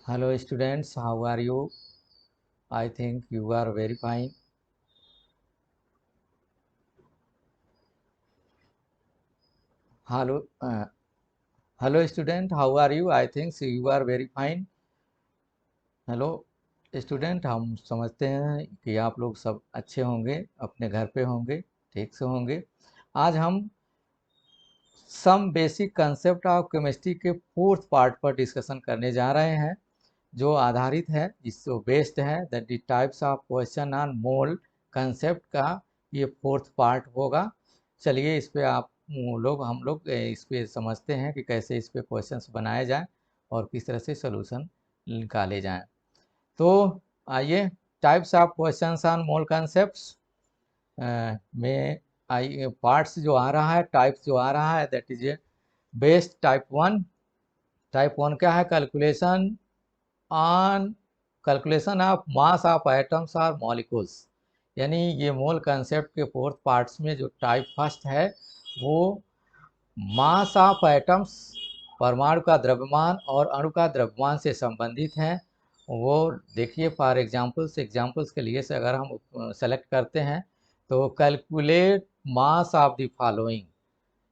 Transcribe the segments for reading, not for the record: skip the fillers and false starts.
Hello students, how are you? I think you are very fine. Hello, hello student, how are you? I think you are very fine. Hello student, हम समझते हैं कि आप लोग सब अच्छे होंगे, अपने घर पे होंगे, ठीक से होंगे। आज हम some basic concept of chemistry के फोर्थ पार्ट पर डिस्कशन करने जा रहे हैं, जो आधारित है, जिससे बेस्ड है that the types of question on mole concept का ये फोर्थ पार्ट होगा। चलिए इस पे हम लोग इस पे समझते हैं कि कैसे इस पे क्वेश्चंस बनाए जाएं और किस तरह से सॉल्यूशन निकाले जाएं। तो आइए, types of questions on mole concepts में आई पार्ट्स जो आ रहा है, टाइप्स जो आ रहा है, that is based type one. Type one क्या है? On calculation of mass of atoms और मॉलिक्यूल्स। यानी ये मोल कंसेप्ट के फोर्थ पार्ट्स में जो टाइप फर्स्ट है वो मास ऑफ एटम्स, परमाणु का द्रव्यमान और अणु का द्रव्यमान से संबंधित हैं। वो देखिए, फॉर एग्जांपल्स के लिए से अगर हम सेलेक्ट करते हैं तो calculate mass of the following,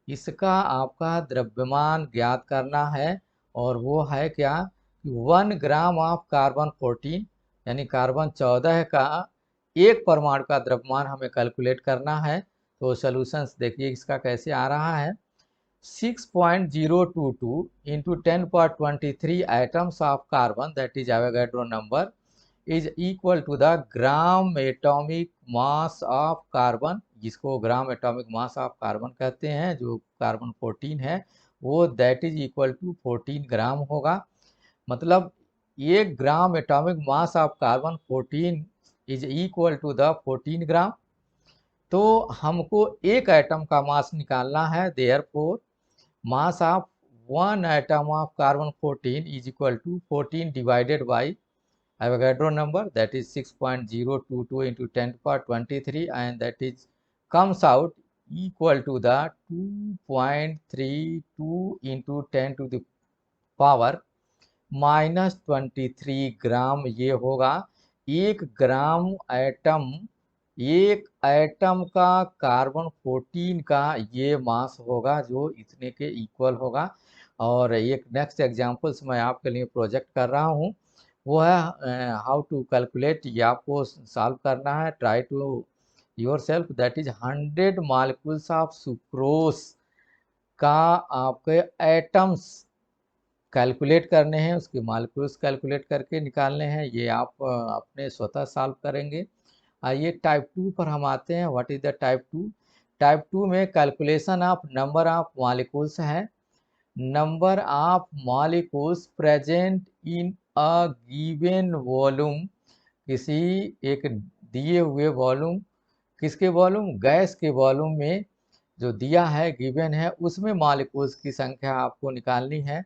इसका आपका द्रव्यमान ज्ञात करना है। और वो है क्या? 1 ग्राम ऑफ कार्बन 14, यानी कार्बन 14 का एक परमाणु का द्रव्यमान हमें कैलकुलेट करना है। तो सॉल्यूशंस देखिए इसका कैसे आ रहा है। 6.022 into 10^23 atoms of carbon, that is Avogadro number, is equal to the gram atomic mass of carbon, जिसको gram atomic mass of carbon कहते हैं, जो कार्बन 14 है वो that is equal to 14 gram होगा। मतलब 1 gram atomic mass of carbon 14 is equal to the 14 gram. तो हमको एक एटम का मास निकालना है, therefore mass of one atom of carbon 14 is equal to 14 divided by Avogadro number, that is 6.022 into 10 to the power 23, and that is comes out equal to the 2.32 into 10 to the power -23 ग्राम ये होगा। एक atom का carbon 14 का ये मास होगा, जो इतने के इक्वल होगा। और एक नेक्स्ट एग्जांपल्स मैं आपके लिए प्रोजेक्ट कर रहा हूँ, वो है हाउ टू कैलकुलेट। ये आपको सॉल्व करना है, try to yourself. That is 100 molecules of sucrose का आपके एटम्स कैलकुलेट करने हैं, उसके मॉलिक्यूल्स कैलकुलेट करके निकालने हैं। ये आप अपने स्वतः सॉल्व करेंगे। आइए टाइप टू पर हम आते हैं। What is the type two? Type two में calculation of number of molecules है। Number of molecules present in a given volume, किसी एक दिए हुए वॉल्यूम, किसके वॉल्यूम? गैस के वॉल्यूम में जो दिया है, गिवन है, उसमें मॉलिक्यूल्स की संख्या आपको निकालनी है।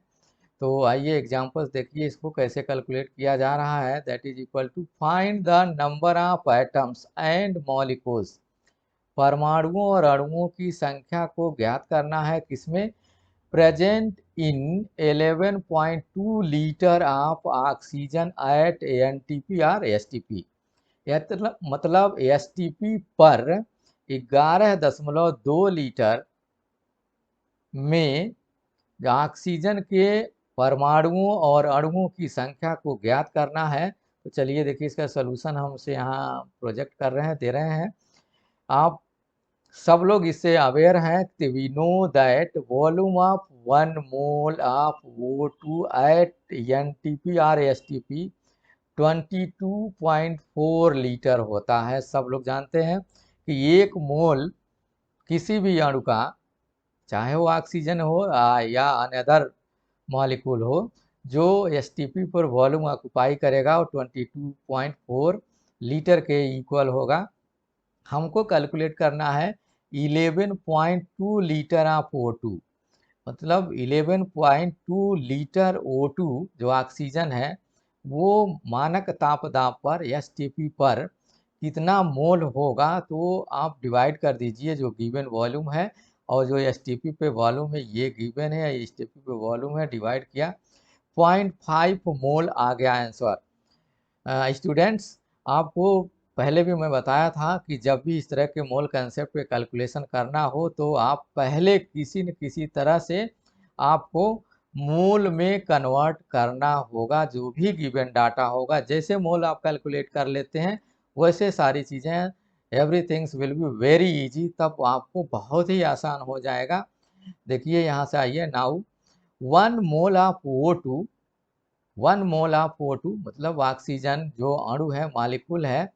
तो आइए एग्जांपल्स देखिए इसको कैसे कैलकुलेट किया जा रहा है। That is equal to find the number of atoms and molecules, परमाणुओं और अणुओं की संख्या को ज्ञात करना है, किसमें? Present in 11.2 litre of oxygen eight NTP और एसटीपी। मतलब एसटीपी पर 11.2 लीटर में ऑक्सीजन के परमाणुओं और अणुओं की संख्या को ज्ञात करना है। तो चलिए देखिए इसका सलूशन हम उसे यहाँ प्रोजेक्ट कर रहे हैं, दे रहे हैं। आप सब लोग इससे अवेयर हैं कि we know that volume of 1 mole of O2 at NTP और एसटीपी 22.4 लीटर होता है। सब लोग जानते हैं कि 1 मोल किसी भी अणु का, चाहे वो ऑक्सीजन हो या अनदर मॉलिक्यूल हो, जो एसटीपी पर वॉल्यूम ऑक्युपाई करेगा वो 22.4 लीटर के इक्वल होगा। हमको कैलकुलेट करना है 11.2 लीटर ऑफ O2, मतलब 11.2 लीटर O2 जो ऑक्सीजन है, वो मानक तापदाब पर एसटीपी पर कितना मोल होगा। तो आप डिवाइड कर दीजिए जो गिवन वॉल्यूम है और जो एसटीपी पे वॉल्यूम है, ये गिवन है, एसटीपी पे वॉल्यूम है, डिवाइड किया 0.5 मोल आ गया आंसर। स्टूडेंट्स, आपको पहले भी मैं बताया था कि जब भी इस तरह के मोल कंसेप्ट पे कैलकुलेशन करना हो तो आप पहले किसी न किसी तरह से आपको मोल में कन्वर्ट करना होगा। जो भी गिवन डाटा होगा, जैसे मोल आप कैलकुलेट कर लेते हैं वैसे सारी चीज़ें, everything's will be very easy, तब आपको बहुत ही आसान हो जाएगा। देखिए यहाँ से आइए now, 1 mole of O2, 1 mole of O2 मतलब ऑक्सीजन जो अणु है, मॉलिक्यूल है,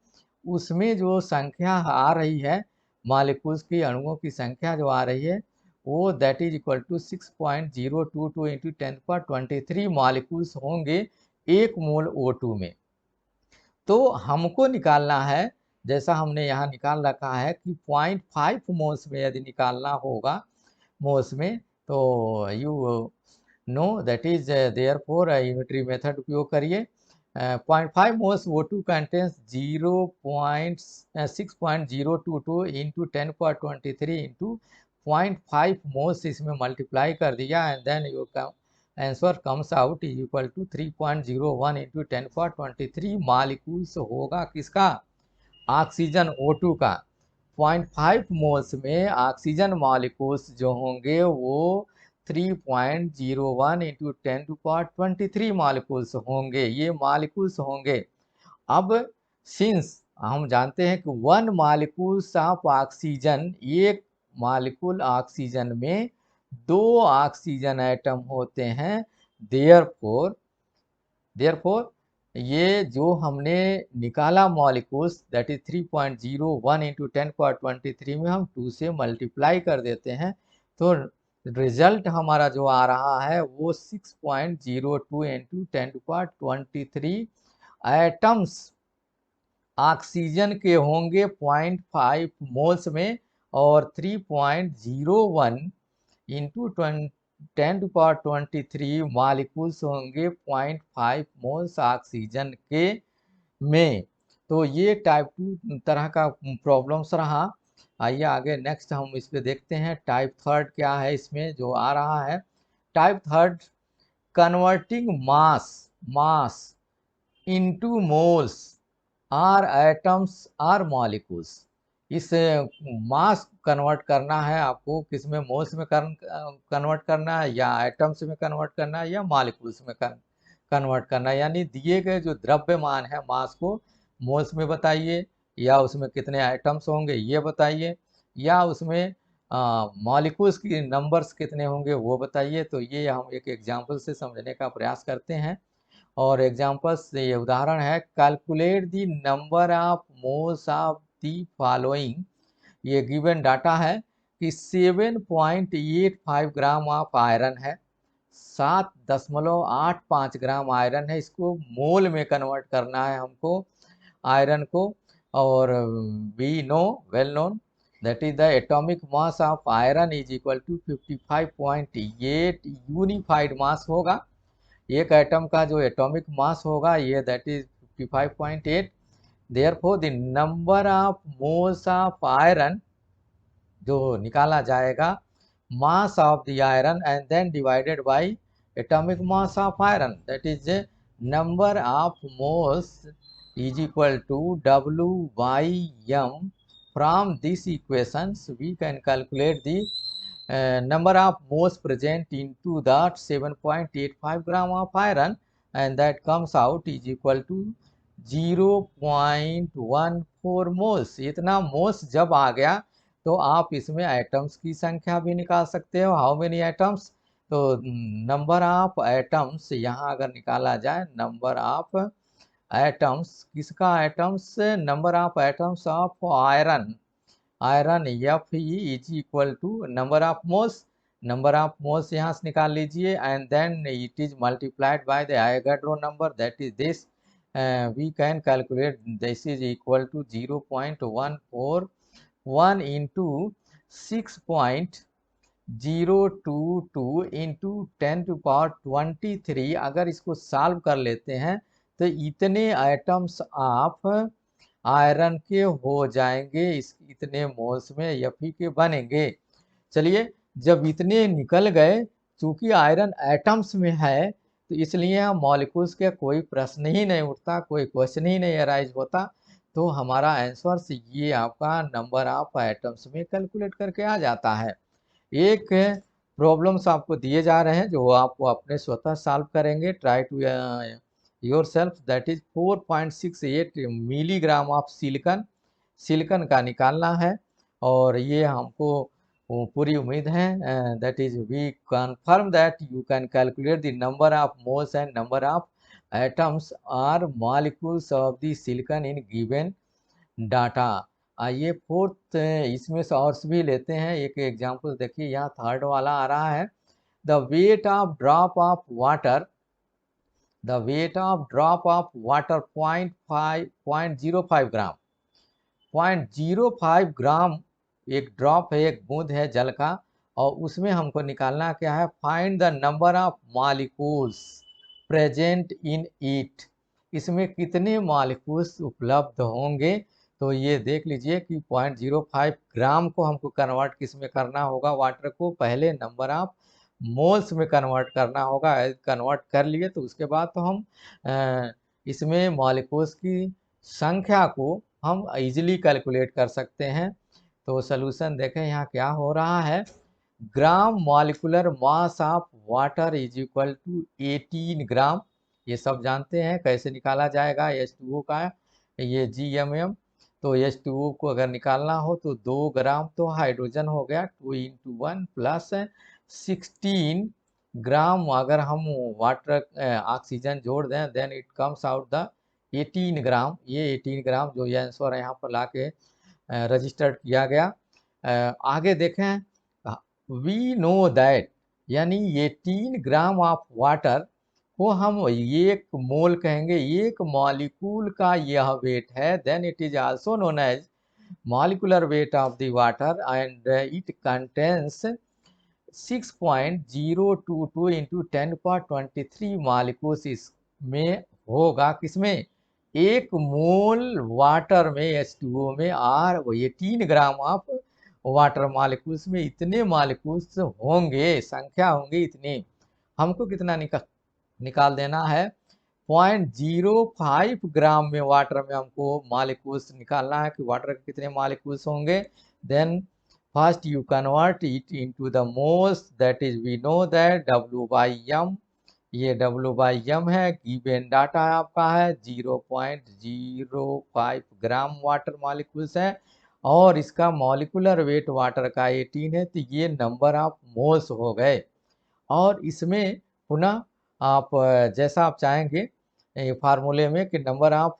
उसमें जो संख्या आ रही है, मॉलिक्यूल्स की, अणुओं की संख्या जो आ रही है, वो that is equal to 6.022 into 10⁻23 molecules होंगे 1 मोल O2 में। तो हमको निकालना है, जैसा हमने यहाँ निकाल रखा है कि 0.5 मोल्स में यदि निकालना होगा मोल्स में, तो you know that is therefore unitary method उपयोग करिए। 0.5 moles O2 contains 0.6.022 into 10⁻23 into 0.5 moles, इसमें मल्टीप्लाई कर दिया and then your answer comes out is equal to 3.01 into 10⁻23 molecules होगा किसका, ऑक्सीजन O2 का। 0.5 मोल्स में ऑक्सीजन मॉलिक्यूल्स जो होंगे वो 3.01 इंटू 10⁻23 मॉलिक्यूल्स होंगे, ये मॉलिक्यूल्स होंगे। अब सिंस हम जानते हैं कि 1 मॉलिक्यूल्स ऑफ ऑक्सीजन, एक मॉलिक्यूल ऑक्सीजन में 2 ऑक्सीजन एटम होते हैं। देयरफॉर ये जो हमने निकाला मॉलिक्यूल्स दैट इज 3.01 इंटू 10⁻23 में हम 2 से मल्टीप्लाई कर देते हैं, तो रिजल्ट हमारा जो आ रहा है वो 6.02 इंटू 10⁻23 एटम्स ऑक्सीजन के होंगे 0.5 मोल्स में, और 3.01 इंटू 10⁻23 मॉलिक्यूल्स होंगे 0.5 मोल्स ऑक्सीजन के में। तो ये टाइप 2 तरह का प्रॉब्लम्स रहा। आइए आगे नेक्स्ट हम इस पे देखते हैं टाइप 3 क्या है इसमें जो आ रहा है। Type 3, converting mass into moles or atoms or molecules. इस मास कन्वर्ट करना है आपको, किस में, मोल्स में कन्वर्ट करना है, या एटम्स में कन्वर्ट करना है, या मॉलिक्यूल्स में कन्वर्ट करना है। यानी दिए गए जो द्रव्यमान है मास को मोल्स में बताइए, या उसमें कितने एटम्स होंगे ये बताइए, या उसमें मॉलिक्यूल्स की नंबर्स कितने होंगे वो बताइए। तो ये हम एक एग्जाम्पल से समझने का प्रयास करते हैं। और एग्जाम्पल्स, ये उदाहरण है, calculate the number of moles of the following. ये गिवन डाटा है कि 7.85 ग्राम ऑफ आयरन है, 7.85 ग्राम आयरन है, इसको मोल में कन्वर्ट करना है हमको आयरन को। और we know, well known, that is the atomic mass of iron is equal to 55.8 unified mass होगा। एक एटम का जो एटॉमिक मास होगा ये that is 55.8। Therefore the number of moles of iron जो निकाला जाएगा, mass of the iron and then divided by atomic mass of iron, that is number of moles is equal to W by M। From this equations we can calculate the number of moles present into that 7.85 gram of iron, and that comes out is equal to 0.14 moles। इतना moles जब आ गया तो आप इसमें atoms की संख्या भी निकाल सकते हो, हाउ मेनी एटम्स। तो नंबर ऑफ एटम्स यहाँ अगर निकाला जाए, नंबर ऑफ एटम्स, किसका atoms, number of atoms of iron, iron Fe is equal to number of moles, number of moles यहाँ से निकाल लीजिए, and then it is multiplied by the Avogadro number, that is this. We can calculate this is equal to 0.141 into 6.022 into 10⁻23। अगर इसको solve कर लेते हैं तो इतने आइटम्स ऑफ आयरन के हो जाएंगे, इतने मोल्स में Fe के बनेंगे। चलिए, जब इतने निकल गए, चूंकि आयरन एटम्स में है तो इसलिए हम मॉलिक्यूल्स के कोई प्रश्न ही नहीं उठता, कोई क्वेश्चन ही नहीं अराइज होता। तो हमारा आंसर ये आपका नंबर ऑफ एटम्स में कैलकुलेट करके आ जाता है। एक प्रॉब्लम्स आपको दिए जा रहे हैं जो आपको अपने स्वतः सॉल्व करेंगे। Try to yourself. That is 4.68 milligram of silicon, silicon का निकालना है। और ये हमको पूरी उम्मीद है that is we confirm that you can calculate the number of moles and number of atoms or molecules of the silicon in given data. आइए फोर्थ इसमें से और भी लेते हैं। एक एग्जांपल देखिए, यहाँ थर्ड वाला आ रहा है। The weight of drop of water, the weight of drop of water 0.05 ग्राम, 0.05 ग्राम एक ड्रॉप है, एक बूंद है जल का। और उसमें हमको निकालना क्या है, find the number of molecules present in it. इसमें कितने मॉलिक्यूल्स उपलब्ध होंगे। तो ये देख लीजिए कि 0.05 ग्राम को हमको कन्वर्ट किस में करना होगा, वाटर को पहले नंबर ऑफ मोल्स में कन्वर्ट करना होगा। कन्वर्ट कर लिए तो उसके बाद तो हम इसमें मॉलिक्यूल्स की संख्या को हम इजीली कैलकुलेट कर सकते हैं। तो सॉल्यूशन देखें यहाँ क्या हो रहा है। Gram molecular mass of water is equal to 18 gram. ये सब जानते हैं कैसे निकाला जाएगा H2O का, ये GMM। तो H2O को अगर निकालना हो तो 2 ग्राम तो हाइड्रोजन हो गया, 2 × 1 प्लस 16 ग्राम अगर हम वाटर ऑक्सीजन जोड़ दें then it comes out the 18 gram. ये 18 ग्राम जो ये आंसर यहाँ पर ला के रजिस्टर्ड किया गया। आगे देखें, वी नो दैट, यानी 18 ग्राम ऑफ वाटर को हम एक मोल कहेंगे, एक मॉलिक्यूल का यह वेट है। Then it is also known as molecular weight of the water and it contains 6.022 into 10⁻23 molecules इसमें होगा। किसमें, एक मोल वाटर में H2O में और 18 ग्राम ऑफ वाटर मॉलिक्यूल्स में इतने मॉलिक्यूल्स होंगे, संख्या होंगी इतनी। हमको कितना निकाल देना है, 0.05 ग्राम में वाटर में हमको मॉलिक्यूल्स निकालना है कि वाटर के कितने मॉलिक्यूल्स होंगे। Then first you convert it into the moles, that is we know that W/m, ये W/m है। गिवन डाटा आपका है 0.05 ग्राम वाटर मॉलिक्यूल्स है और इसका मॉलिकुलर वेट वाटर का 18 है। तो ये नंबर ऑफ मोल्स हो गए। और इसमें पुनः आप जैसा आप चाहेंगे फार्मूले में कि नंबर ऑफ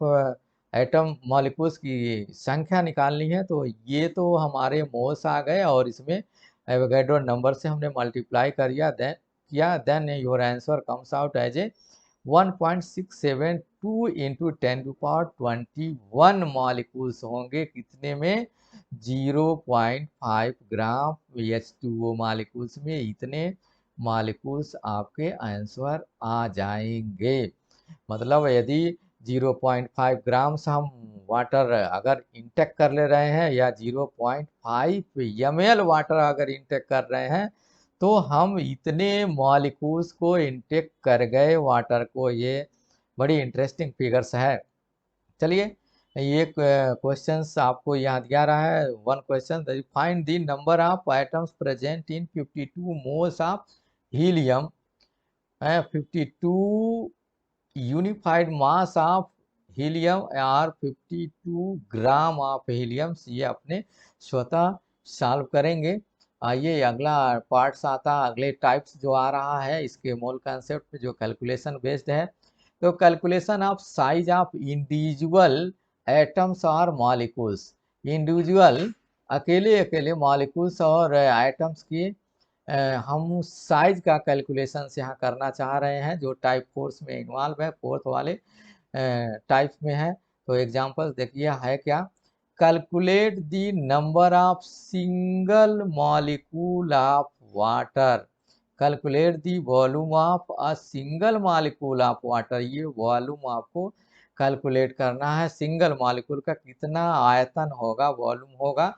एटम मॉलिक्यूल्स की संख्या निकालनी है, तो ये तो हमारे मोल्स आ गए और इसमें एवोगैड्रो नंबर से हमने multiply then your answer comes out as a 1.672 into 10⁻21 molecules होंगे। कितने में, 0.5 ग्राम H2O मॉलिक्यूल्स में इतने मॉलिक्यूल्स आपके आंसर आ जाएंगे। मतलब यदि 0.5 ग्राम से हम वाटर अगर इंटेक कर ले रहे हैं या 0.5 ml वाटर अगर इंटेक कर रहे हैं तो हम इतने मॉलिक्यूल्स को इंटेक कर गए वाटर को। ये बड़ी इंटरेस्टिंग फिगर्स है। चलिए ये क्वेश्चंस आपको याद दिया रहा है। One question, find the number of atoms present in 52 moles of helium, 52 unified mass of helium और 52 ग्राम ऑफ हीलियम। ये अपने स्वतः सॉल्व करेंगे। आइए अगला पार्ट्स आता है, अगले टाइप्स जो आ रहा है इसके मोल कंसेप्ट पे जो कैलकुलेशन बेस्ड है। तो calculation of size of individual atoms और मॉलिक्यूल्स। इंडिविजुअल अकेले अकेले मॉलिक्यूल्स और एटम्स की हम साइज का कैलकुलेशन यहाँ करना चाह रहे हैं जो टाइप फोर्स में इन्वॉल्व है, फोर्थ वाले टाइप में है। तो एग्जांपल देखिए है क्या, calculate the number of single molecule of water, calculate the volume of a single molecule of water. ये वॉल्यूम आपको कैलकुलेट करना है, सिंगल मॉलिक्यूल का कितना आयतन होगा, वॉल्यूम होगा।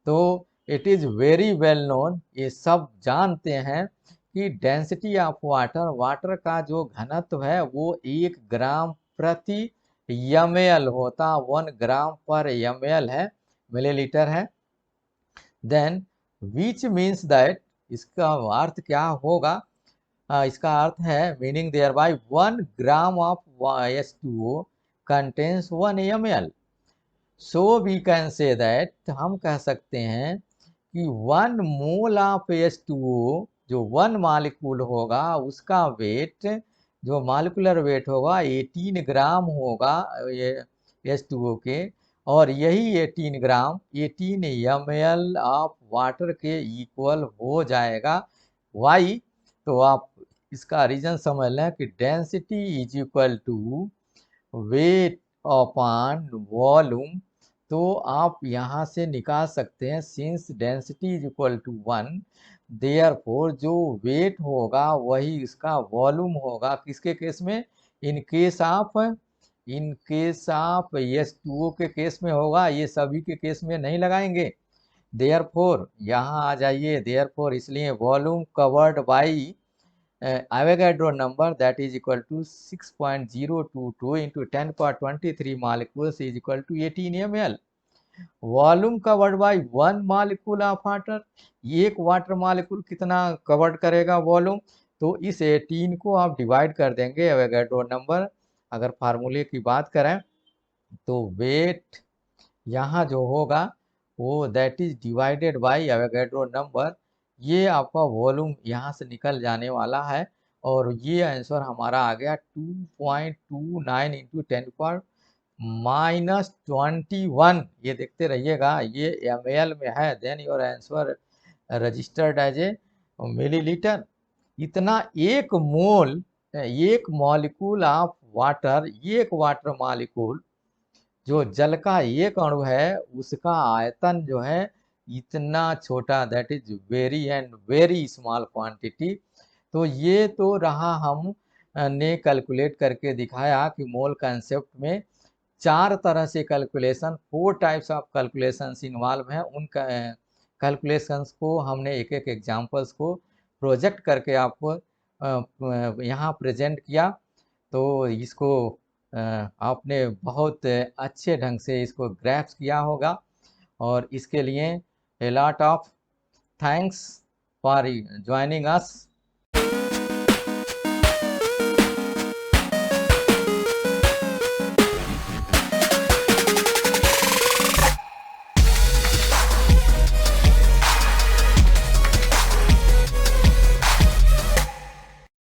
तो it is very well known, ये सब जानते हैं कि डेंसिटी ऑफ वाटर, वाटर का जो घनत्व है वो 1 ग्राम प्रति ml होता, 1 ग्राम पर ml है, मिलीलीटर है। देन विच मीन्स दैट, इसका अर्थ क्या होगा, इसका अर्थ है meaning thereby 1 gram of H2O contains 1 ml। So we can say that, हम कह सकते हैं कि 1 मोल ऑफ H2O, जो 1 मालिक्यूल होगा उसका वेट, जो मालिकुलर वेट होगा 18 ग्राम होगा ये H2O के, और यही 18 ग्राम 18 ml ऑफ वाटर के इक्वल हो जाएगा। वाई, तो आप इसका रीजन समझ लें कि density is equal to weight upon volume. तो आप यहाँ से निकाल सकते हैं, since density is equal to 1, therefore जो वेट होगा वही इसका वॉल्यूम होगा। किसके केस में? इन केस ऑफ H2O के केस में होगा, ये सभी के केस में नहीं लगाएंगे। देयरफॉर यहाँ आ जाइए, देयरफॉर इसलिए volume covered by Avogadro number, that is equal to 6.022 into 10 power 23 molecules is equal to 18 ml. Volume covered by 1 molecule of water, एक वाटर मॉलिक्यूल कितना कवर्ड करेगा वॉल्यूम, तो इस 18 को आप डिवाइड कर देंगे एवोगैड्रो नंबर। अगर फार्मूले की बात करें तो वेट यहाँ जो होगा वो that is divided by Avogadro number, ये आपका वॉल्यूम यहाँ से निकल जाने वाला है, और ये आंसर हमारा आ गया 2.29 इंटू 10 - 21। ये देखते रहिएगा, ये ml में है, then your answer registered as a millilitre. इतना एक मोल, एक मॉलिक्यूल ऑफ वाटर, एक वाटर मॉलिक्यूल जो जल का एक अणु है उसका आयतन जो है इतना छोटा, that is very and very small quantity. तो ये तो रहा, हम ने कैलकुलेट करके दिखाया कि मोल कंसेप्ट में 4 तरह से calculation, 4 types of calculations involve हैं। उन कैलकुलेशंस को हमने एक एक एग्जांपल्स को प्रोजेक्ट करके आपको यहाँ प्रेजेंट किया। तो इसको आपने बहुत अच्छे ढंग से इसको ग्रैस्प किया होगा, और इसके लिए a lot of thanks for joining us।